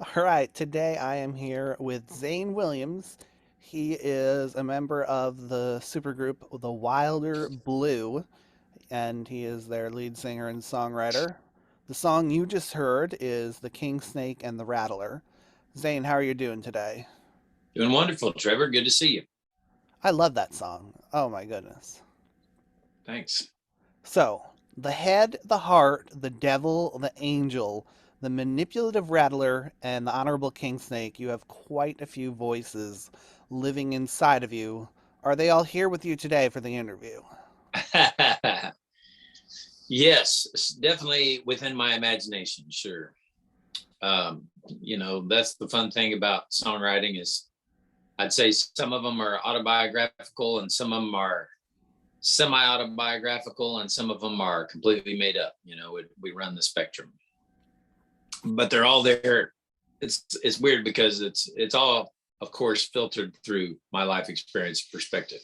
All right, today I am here with Zane Williams. He is a member of the supergroup The Wilder Blue, and he is their lead singer and songwriter. The song you just heard is The King Snake and the Rattler. Zane, how are you doing today? Doing wonderful, Trevor. Good to see you. I love that song. Oh my goodness. Thanks. So, the head, the heart, the devil, the angel, the manipulative rattler, and the honorable king snake, you have quite a few voices living inside of you. Are they all here with you today for the interview? Yes, it's definitely within my imagination. Sure. That's the fun thing about songwriting is I'd say some of them are autobiographical and some of them are semi-autobiographical and some of them are completely made up. We run the spectrum, but they're all there. It's weird because it's all, of course, filtered through my life experience perspective.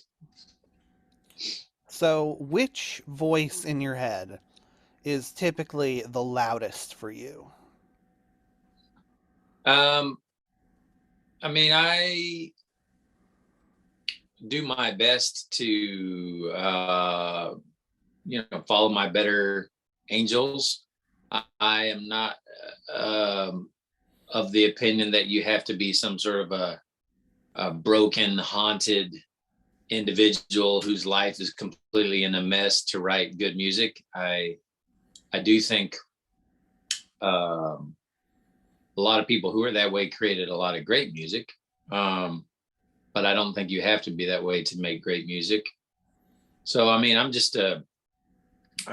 So, which voice in your head is typically the loudest for you? Um, I do my best to follow my better angels. I am not of the opinion that you have to be some sort of a broken, haunted individual whose life is completely in a mess to write good music. I do think a lot of people who are that way created a lot of great music. But I don't think you have to be that way to make great music. So I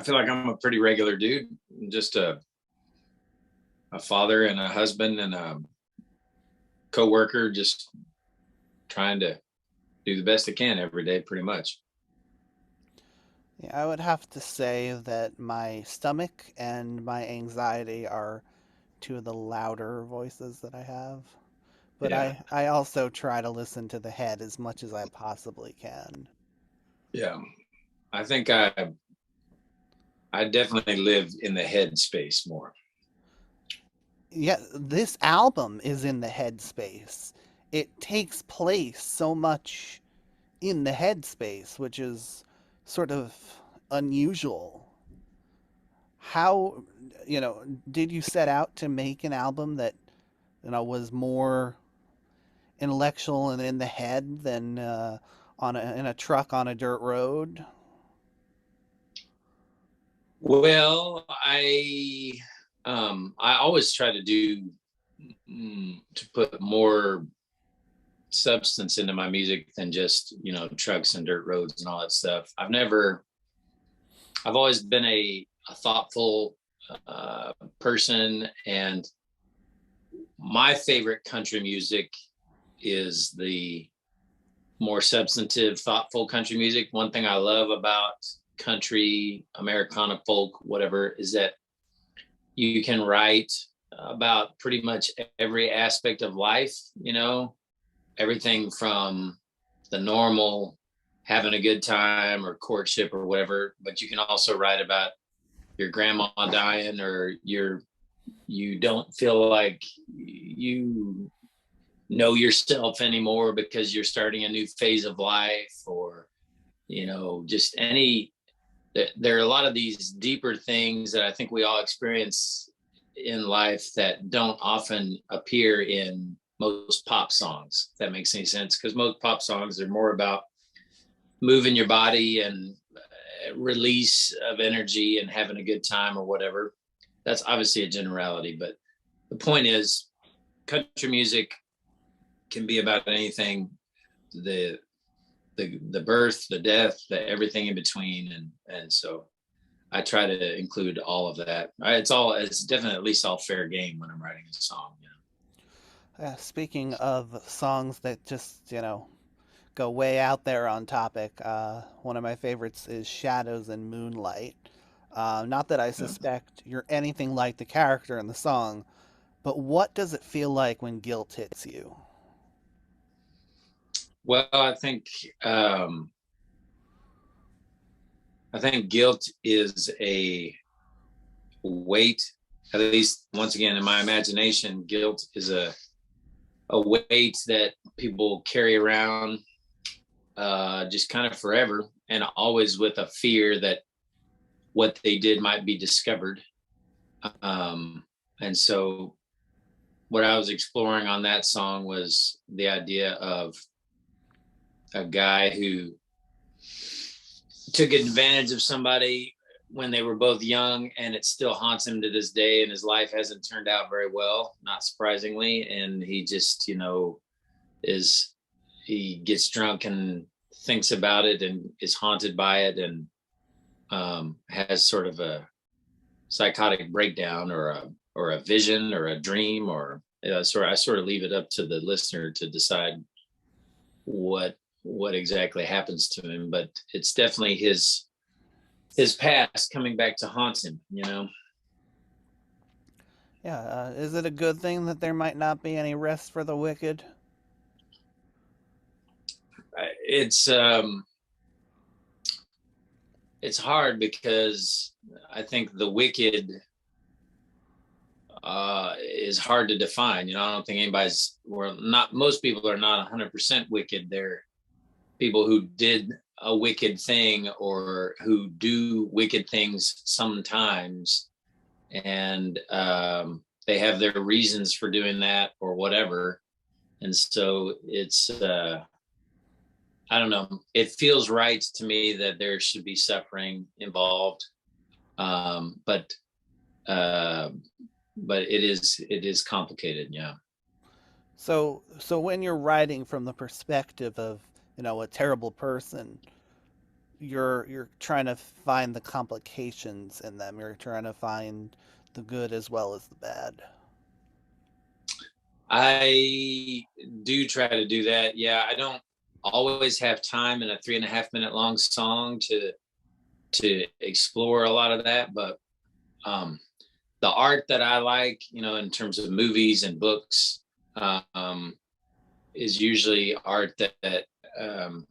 feel like I'm a pretty regular dude, just a father and a husband and a coworker, just trying to do the best I can every day, pretty much. Yeah, I would have to say that my stomach and my anxiety are two of the louder voices that I have. But Yeah, I also try to listen to the head as much as I possibly can. yeah. I think I definitely live in the head space more. Yeah, this album is in the head space. It takes place so much in the head space, which is sort of unusual. How, did you set out to make an album that, was more intellectual and in the head than in a truck on a dirt road? Well, I always try to do to put more substance into my music than just trucks and dirt roads and all that stuff. I've always been a thoughtful person, and my favorite country music is the more substantive, thoughtful country music. One thing I love about country, Americana, folk, whatever, is that you can write about pretty much every aspect of life, everything from the normal having a good time or courtship or whatever, but you can also write about your grandma dying or you don't feel like you know yourself anymore because you're starting a new phase of life, or just any there are a lot of these deeper things that I think we all experience in life that don't often appear in most pop songs, if that makes any sense, because most pop songs are more about moving your body and release of energy and having a good time or whatever. That's obviously a generality, but the point is country music can be about anything, the the birth, the death, the everything in between, and so I try to include all of that. It's definitely at least all fair game when I'm writing a song. Speaking of songs that just, go way out there on topic, one of my favorites is Shadows and Moonlight. Not that I Yeah. suspect you're anything like the character in the song, but what does it feel like when guilt hits you? Well, um, I think guilt is a weight at least once again in my imagination, guilt is a weight that people carry around just kind of forever, and always with a fear that what they did might be discovered. Um, and so, what I was exploring on that song was the idea of a guy who took advantage of somebody when they were both young, and it still haunts him to this day, and his life hasn't turned out very well, not surprisingly, and he just, is he gets drunk and thinks about it and is haunted by it, and has sort of a psychotic breakdown, or a vision or a dream, or I sort of leave it up to the listener to decide what exactly happens to him, but it's definitely his past coming back to haunt him. Yeah, is it a good thing that there might not be any rest for the wicked? It's it's hard because I think the wicked is hard to define. I don't think anybody's, well, not most people are not 100% wicked. They're people who did a wicked thing or who do wicked things sometimes, and they have their reasons for doing that or whatever. And so it's I don't know. It feels right to me that there should be suffering involved, but uh, it is complicated. Yeah. So when you're writing from the perspective of, a terrible person, you're trying to find the complications in them. You're trying to find the good as well as the bad. I do try to do that. Yeah, I don't always have time in a 3.5 minute long song to explore a lot of that, but um, the art that I like, in terms of movies and books, um, is usually art that um,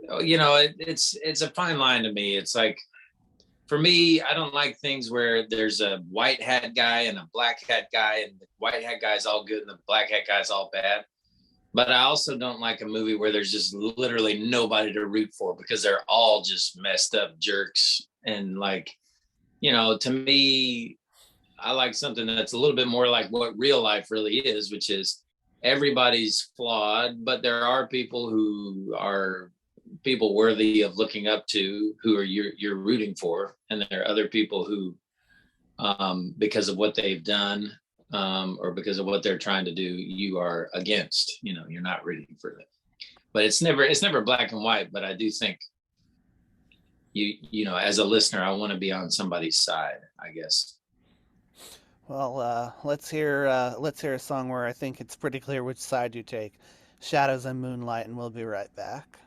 it's a fine line to me. It's like, for me, I don't like things where there's a white hat guy and a black hat guy, and the white hat guy's all good and the black hat guy's all bad. But I also don't like a movie where there's just literally nobody to root for because they're all just messed up jerks. And like, to me, I like something that's a little bit more like what real life really is, which is everybody's flawed, but there are people who are people worthy of looking up to, who are you're rooting for, and there are other people who, because of what they've done, or because of what they're trying to do, you are against. You're not rooting for them. But it's never black and white. But I do think as a listener, I want to be on somebody's side, I guess. Well, let's hear a song where I think it's pretty clear which side you take. Shadows and Moonlight, and we'll be right back.